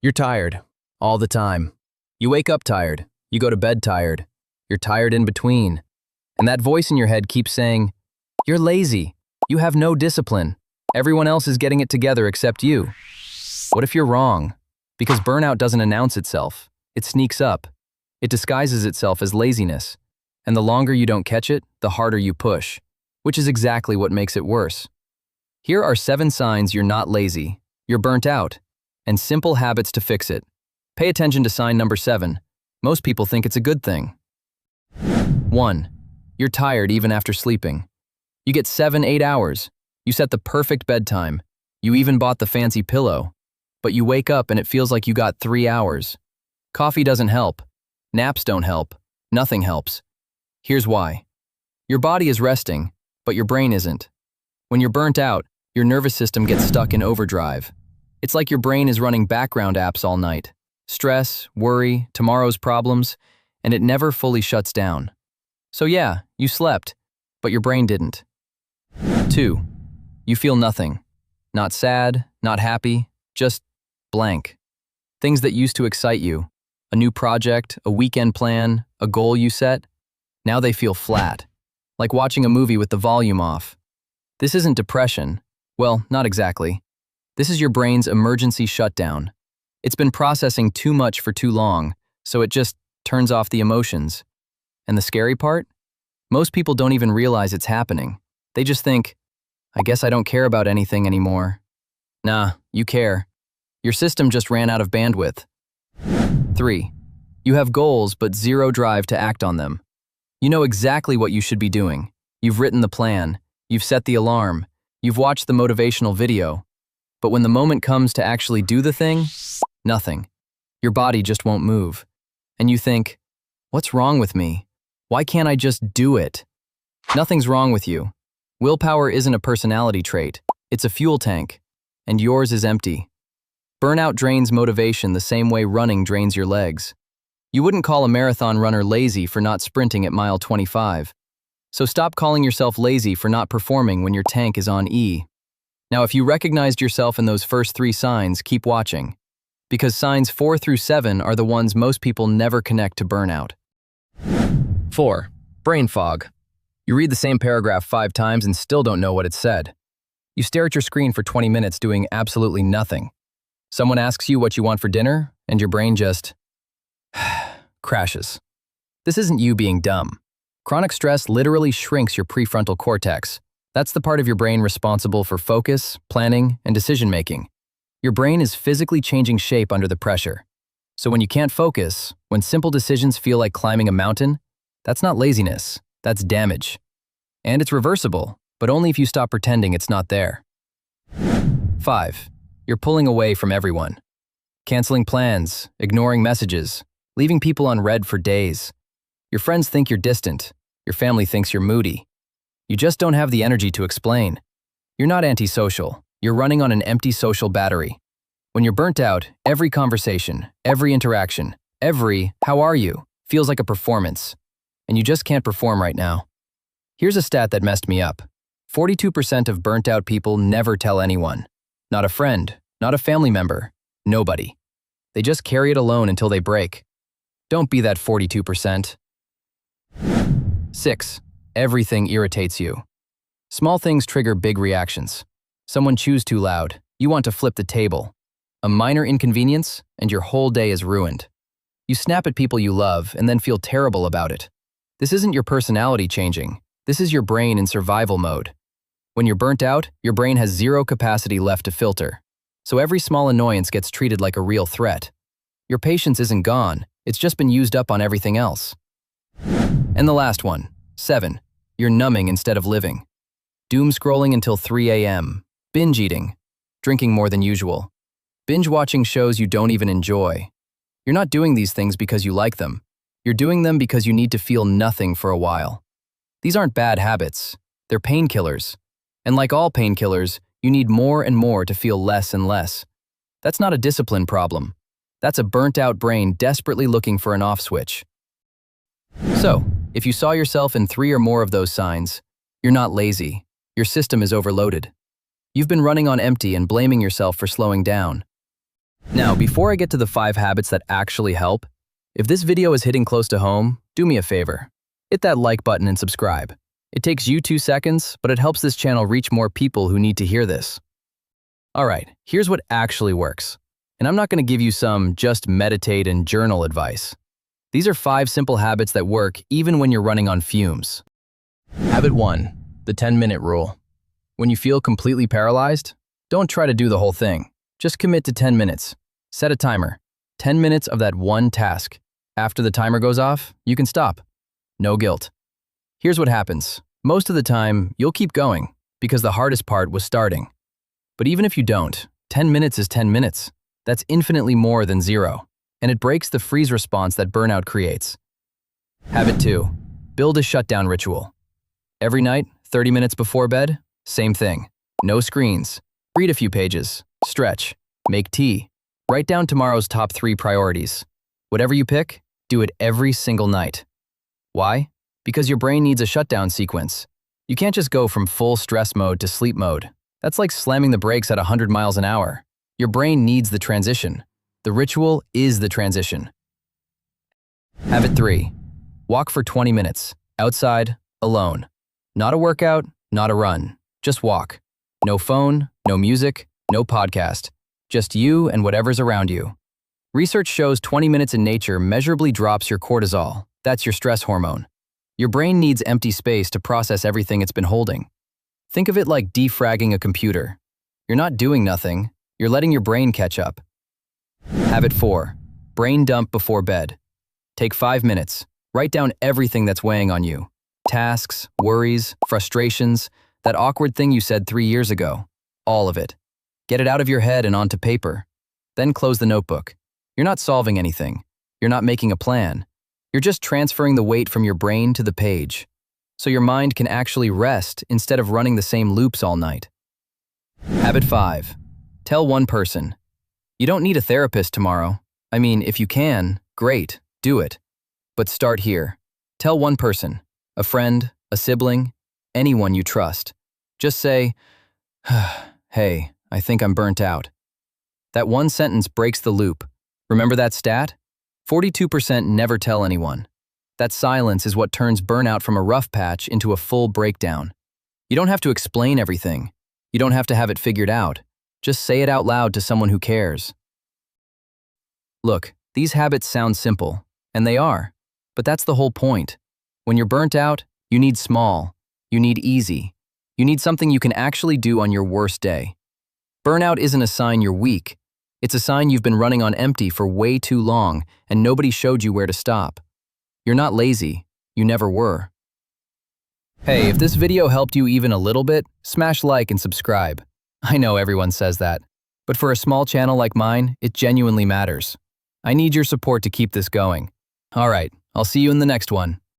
You're tired, all the time. You wake up tired, you go to bed tired, you're tired in between. And that voice in your head keeps saying, you're lazy, you have no discipline, everyone else is getting it together except you. What if you're wrong? Because burnout doesn't announce itself, it sneaks up. It disguises itself as laziness. And the longer you don't catch it, the harder you push, which is exactly what makes it worse. Here are 7 signs you're not lazy, you're burnt out, and simple habits to fix it. Pay attention to sign number 7. Most people think it's a good thing. 1. You're tired even after sleeping. You get 7-8 hours. You set the perfect bedtime. You even bought the fancy pillow. But you wake up and it feels like you got 3 hours. Coffee doesn't help. Naps don't help. Nothing helps. Here's why. Your body is resting, but your brain isn't. When you're burnt out, your nervous system gets stuck in overdrive. It's like your brain is running background apps all night. Stress, worry, tomorrow's problems, and it never fully shuts down. So yeah, you slept, but your brain didn't. 2. You feel nothing. Not sad, not happy, just blank. Things that used to excite you, a new project, a weekend plan, a goal you set, now they feel flat, like watching a movie with the volume off. This isn't depression. Well, not exactly. This is your brain's emergency shutdown. It's been processing too much for too long, so it just turns off the emotions. And the scary part? Most people don't even realize it's happening. They just think, I guess I don't care about anything anymore. Nah, you care. Your system just ran out of bandwidth. 3. You have goals but zero drive to act on them. You know exactly what you should be doing. You've written the plan. You've set the alarm. You've watched the motivational video. But when the moment comes to actually do the thing, nothing. Your body just won't move. And you think, what's wrong with me? Why can't I just do it? Nothing's wrong with you. Willpower isn't a personality trait. It's a fuel tank. And yours is empty. Burnout drains motivation the same way running drains your legs. You wouldn't call a marathon runner lazy for not sprinting at mile 25. So stop calling yourself lazy for not performing when your tank is on E. Now, if you recognized yourself in those first 3 signs, keep watching. Because signs 4 through 7 are the ones most people never connect to burnout. 4. Brain fog. You read the same paragraph 5 times and still don't know what it said. You stare at your screen for 20 minutes doing absolutely nothing. Someone asks you what you want for dinner, and your brain just crashes. This isn't you being dumb. Chronic stress literally shrinks your prefrontal cortex. That's the part of your brain responsible for focus, planning, and decision-making. Your brain is physically changing shape under the pressure. So when you can't focus, when simple decisions feel like climbing a mountain, that's not laziness, that's damage. And it's reversible, but only if you stop pretending it's not there. 5. You're pulling away from everyone. Canceling plans, ignoring messages, leaving people on read for days. Your friends think you're distant. Your family thinks you're moody. You just don't have the energy to explain. You're not antisocial. You're running on an empty social battery. When you're burnt out, every conversation, every interaction, every "how are you" feels like a performance. And you just can't perform right now. Here's a stat that messed me up. 42% of burnt out people never tell anyone. Not a friend, not a family member, nobody. They just carry it alone until they break. Don't be that 42%. 6. Everything irritates you. Small things trigger big reactions. Someone chews too loud, you want to flip the table. A minor inconvenience, and your whole day is ruined. You snap at people you love and then feel terrible about it. This isn't your personality changing. This is your brain in survival mode. When you're burnt out, your brain has zero capacity left to filter. So every small annoyance gets treated like a real threat. Your patience isn't gone, it's just been used up on everything else. And the last one, 7. You're numbing instead of living. Doom scrolling until 3 a.m. Binge eating. Drinking more than usual. Binge watching shows you don't even enjoy. You're not doing these things because you like them. You're doing them because you need to feel nothing for a while. These aren't bad habits. They're painkillers. And like all painkillers, you need more and more to feel less and less. That's not a discipline problem. That's a burnt-out brain desperately looking for an off switch. So, if you saw yourself in 3 or more of those signs, you're not lazy. Your system is overloaded. You've been running on empty and blaming yourself for slowing down. Now, before I get to the 5 habits that actually help, if this video is hitting close to home, do me a favor. Hit that like button and subscribe. It takes you 2 seconds, but it helps this channel reach more people who need to hear this. Alright, here's what actually works. And I'm not going to give you some just meditate and journal advice. These are 5 simple habits that work even when you're running on fumes. Habit 1. The 10-minute rule. When you feel completely paralyzed, don't try to do the whole thing. Just commit to 10 minutes. Set a timer. 10 minutes of that one task. After the timer goes off, you can stop. No guilt. Here's what happens. Most of the time, you'll keep going because the hardest part was starting. But even if you don't, 10 minutes is 10 minutes. That's infinitely more than 0. And it breaks the freeze response that burnout creates. Habit 2. Build a shutdown ritual. Every night, 30 minutes before bed, same thing. No screens. Read a few pages. Stretch. Make tea. Write down tomorrow's top 3 priorities. Whatever you pick, do it every single night. Why? Because your brain needs a shutdown sequence. You can't just go from full stress mode to sleep mode. That's like slamming the brakes at 100 miles an hour. Your brain needs the transition. The ritual is the transition. Habit 3. Walk for 20 minutes. Outside, alone. Not a workout, not a run. Just walk. No phone, no music, no podcast. Just you and whatever's around you. Research shows 20 minutes in nature measurably drops your cortisol. That's your stress hormone. Your brain needs empty space to process everything it's been holding. Think of it like defragging a computer. You're not doing nothing, you're letting your brain catch up. Habit 4. Brain dump before bed. Take 5 minutes. Write down everything that's weighing on you. Tasks, worries, frustrations, that awkward thing you said 3 years ago. All of it. Get it out of your head and onto paper. Then close the notebook. You're not solving anything. You're not making a plan. You're just transferring the weight from your brain to the page, so your mind can actually rest instead of running the same loops all night. Habit 5. Tell one person. You don't need a therapist tomorrow. I mean, if you can, great, do it. But start here. Tell one person, a friend, a sibling, anyone you trust. Just say, hey, I think I'm burnt out. That one sentence breaks the loop. Remember that stat? 42% never tell anyone. That silence is what turns burnout from a rough patch into a full breakdown. You don't have to explain everything. You don't have to have it figured out. Just say it out loud to someone who cares. Look, these habits sound simple, and they are. But that's the whole point. When you're burnt out, you need small. You need easy. You need something you can actually do on your worst day. Burnout isn't a sign you're weak. It's a sign you've been running on empty for way too long and nobody showed you where to stop. You're not lazy. You never were. Hey, if this video helped you even a little bit, smash like and subscribe. I know everyone says that, but for a small channel like mine, it genuinely matters. I need your support to keep this going. All right, I'll see you in the next one.